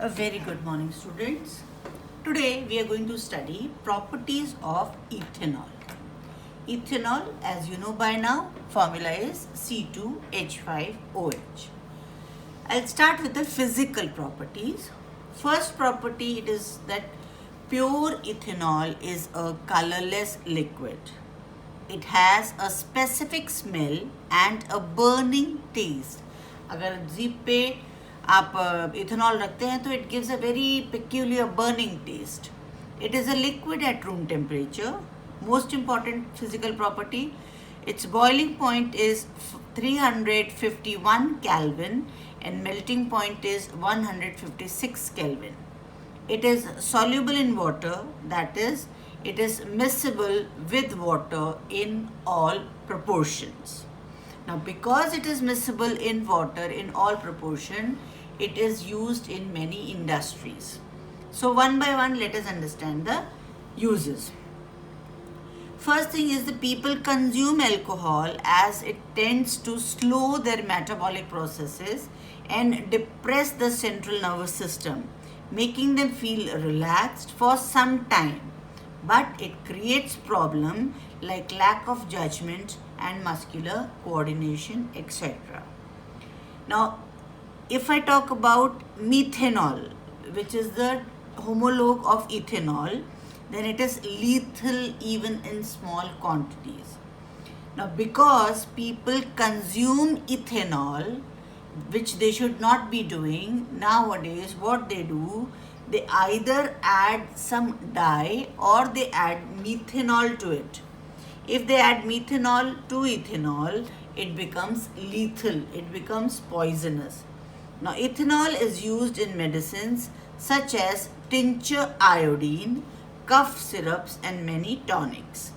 A very good morning, students. Today we are going to study properties of ethanol. Ethanol, as you know by now, formula is C2H5OH. I'll start with the physical properties. First property, it is that pure ethanol is a colorless liquid. It has a specific smell and a burning taste. अगर jeep पे आप ethanol रखते हैं तो it gives a very peculiar burning taste. It is a liquid at room temperature. Most important physical property, its boiling point is 351 Kelvin and melting point is 156 Kelvin. It is soluble in water, that is, it is miscible with water in all proportions. Now, because it is miscible in water in all proportion, it is used in many industries. So, one by one, let us understand the uses. First thing is the people consume alcohol as it tends to slow their metabolic processes and depress the central nervous system, making them feel relaxed for some time. But it creates problem like lack of judgment and muscular coordination, etc. Now, if I talk about methanol, which is the homologue of ethanol, then it is lethal even in small quantities. Now, because people consume ethanol, which they should not be doing, nowadays what they do, they either add some dye or they add methanol to it. If they add methanol to ethanol, it becomes lethal, it becomes poisonous. Now, ethanol is used in medicines such as tincture iodine, cough syrups and many tonics.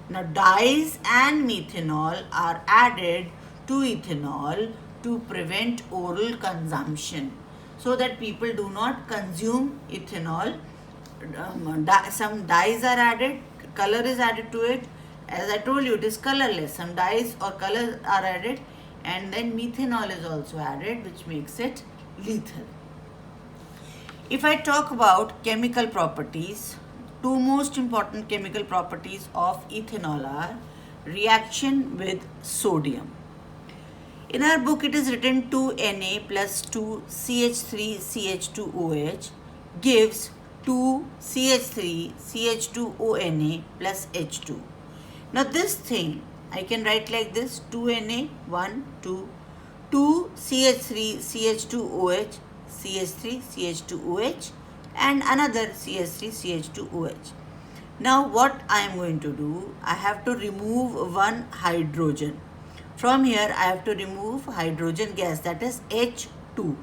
Now, dyes and methanol are added to ethanol to prevent oral consumption, so that people do not consume ethanol. Some dyes are added, color is added to it. As I told you, it is colorless. Some dyes or colors are added, and then methanol is also added, which makes it lethal. If I talk about chemical properties, two most important chemical properties of ethanol are reaction with sodium. In our book, it is written 2Na plus 2CH3CH2OH gives 2CH3CH2ONA plus H2. Now this thing, I can write like this, 2Na, 1, 2, 2CH3CH2OH, CH3CH2OH and another CH3CH2OH. Now what I am going to do, I have to remove one hydrogen. From here, I have to remove hydrogen gas, that is H2.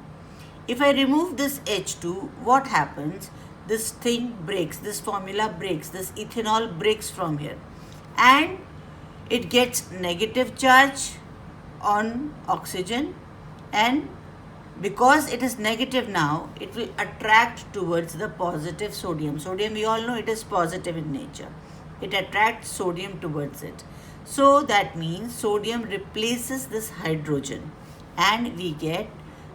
If I remove this H2, what happens? This thing breaks, this formula breaks, this ethanol breaks from here. And it gets negative charge on oxygen, and because it is negative now, it will attract towards the positive sodium. Sodium, we all know it is positive in nature. It attracts sodium towards it. So that means sodium replaces this hydrogen and we get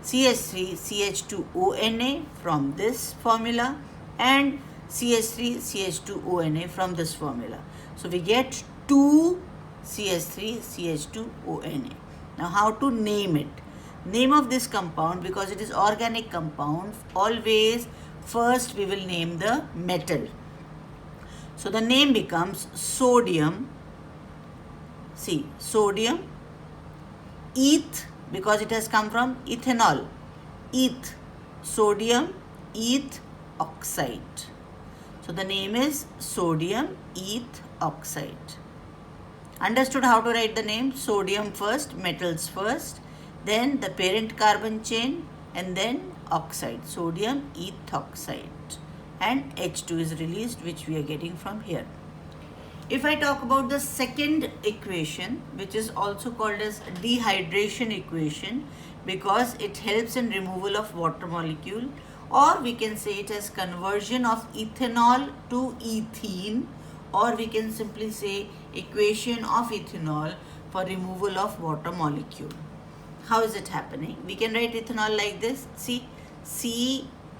CH3CH2ONA from this formula and CH3CH2ONA from this formula. So we get 2 CH3CH2ONA. Now how to name it? Name of this compound, because it is organic compound, always first we will name the metal. So the name becomes sodium. See, sodium, eth, because it has come from ethanol, eth, sodium, eth oxide. So the name is sodium eth oxide. Understood how to write the name? Sodium first, metals first, then the parent carbon chain and then oxide, sodium eth oxide, and H2 is released, which we are getting from here. If I talk about the second equation, which is also called as dehydration equation, because it helps in removal of water molecule, or we can say it as conversion of ethanol to ethene, or we can simply say equation of ethanol for removal of water molecule. How is it happening? We can write ethanol like this. See,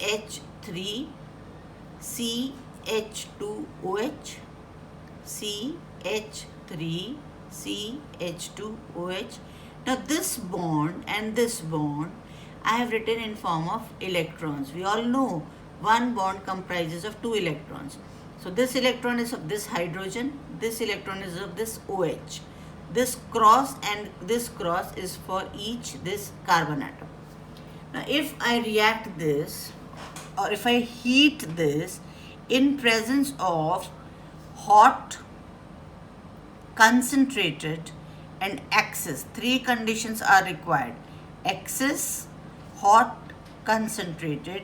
CH3 CH2OH, CH3 CH2OH. Now this bond and this bond I have written in form of electrons. We all know one bond comprises of two electrons. So this electron is of this hydrogen, this electron is of this OH. This cross and this cross is for each this carbon atom. Now if I react this, or if I heat this in presence of hot, concentrated and excess, three conditions are required: excess, hot, concentrated,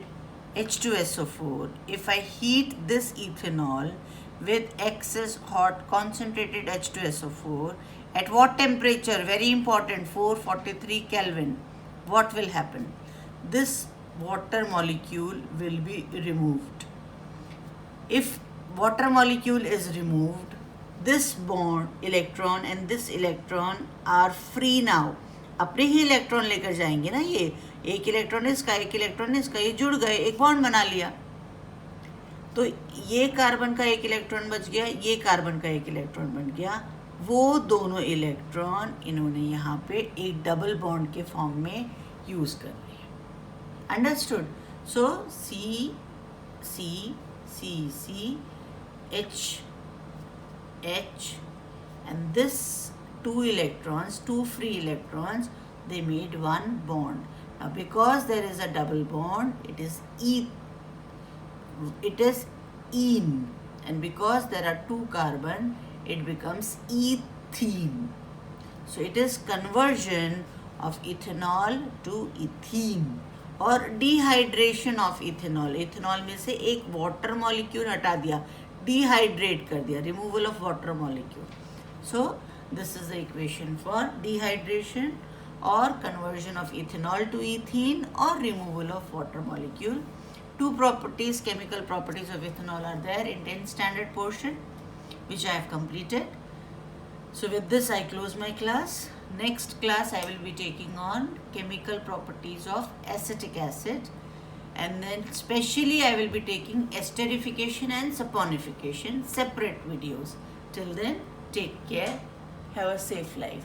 H2SO4. If I heat this ethanol with excess, hot, concentrated H2SO4, at what temperature? Very important, 443 Kelvin. What will happen? This water molecule will be removed. If water molecule is removed, this bond electron and this electron are free now. अपने ही electron लेकर जाएंगे ना, ये एक electron इसका, एक electron इसका, ये जुड़ गए, एक बॉन्ड बना लिया. तो ये कार्बन का एक इलेक्ट्रॉन बच गया, ये कार्बन का एक इलेक्ट्रॉन बन गया. वो दोनों इलेक्ट्रॉन इन्होंने यहाँ पे एक डबल बॉन्ड के फॉर्म में यूज कर लिया. Understood? So C C C C H H and this two electrons, two free electrons, they made one bond. Now because there is a double bond, it is ene, and because there are two carbon, it becomes ethene. So it is conversion of ethanol to ethene और dehydration of ethanol. ethanol में से एक water molecule हटा दिया, dehydrate कर दिया, removal of water molecule. So this is the equation for dehydration or conversion of ethanol to ethene or removal of water molecule. Two properties, chemical properties of ethanol are there in 10th standard portion, which I have completed. So with this I close my class. Next class I will be taking on chemical properties of acetic acid, and then specially I will be taking esterification and saponification, separate videos. Till then, take care. Have a safe life.